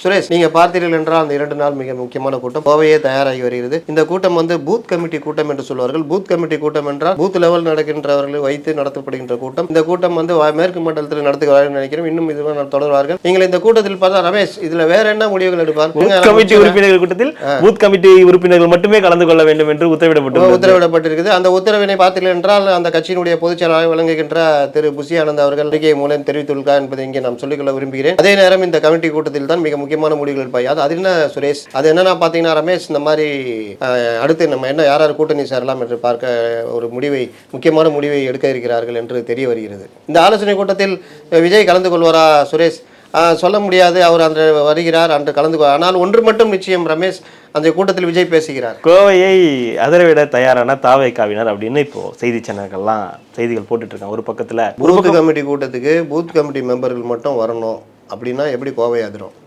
சுரேஷ், நீங்க பார்த்தீர்கள் என்றால் அந்த 2 நாள் மிக முக்கியமான கூட்டம் கோவையே தயாராகி வருகிறது. இந்த கூட்டம் பூத் கமிட்டி கூட்டம் என்று சொல்வார்கள். பூத் கமிட்டி கூட்டம் என்றால் பூத் லெவல் நடக்கின்றவர்களை வைத்து நடத்தப்படுகின்ற கூட்டம். இந்த கூட்டம் மேற்கு மண்டலத்தில் நடத்துகிறார்கள் நினைக்கிறேன். இன்னும் இதுவரை தொடர்வார்கள். நீங்கள் இந்த கூட்டத்தில் பார்த்தா ரமேஷ், இதுல வேற என்ன முடிவுகள் எடுப்பார்? கமிட்டி உறுப்பினர்கள் கூட்டத்தில் பூத் கமிட்டி உறுப்பினர்கள் மட்டுமே கலந்து கொள்ள வேண்டும் என்று உத்தரவிடப்பட்டிருக்கிறது. அந்த உத்தரவினை பார்த்தீர்கள் என்றால் அந்த கட்சியினுடைய பொதுச் செயலாளர் விளங்குகின்ற திரு புசி ஆனந்த் அவர்கள் அறிக்கை மூலம் தெரிவித்துள்ளார் என்பதை இங்கே நாம் சொல்லிக்கொள்ள விரும்புகிறேன். அதே நேரம் இந்த கமிட்டி கூட்டத்தில் தான் மிக முக்கியமான முடிவுகள் இருப்பாய். அது என்ன சுரேஷ், அது என்னன்னா பாத்தீங்கன்னா ரமேஷ், இந்த மாதிரி அடுத்து நம்ம என்ன யார் கூட்டணி சேரலாம் என்று பார்க்க ஒரு முக்கியமான முடிவை எடுக்க இருக்கிறார்கள் என்று தெரிய வருகிறது. இந்த ஆலோசனை கூட்டத்தில் விஜய் கலந்து கொள்வாரா சுரேஷ்? சொல்ல முடியாது. அவர் அன்று வருகிறார், அன்று கலந்து. ஆனால் ஒன்று மட்டும் நிச்சயம் ரமேஷ், அந்த கூட்டத்தில் விஜய் பேசுகிறார். கோவையை அதிரவிட தயாரான தாவேக்காவினர் அப்படின்னு இப்போ செய்தி சேனல்கள்லாம் செய்திகள் போட்டுட்டு இருக்காங்க. ஒரு பக்கத்துல பூத் கமிட்டி கூட்டத்துக்கு பூத் கமிட்டி மெம்பர்கள் மட்டும் வரணும் அப்படின்னா எப்படி கோவை அதிரும்?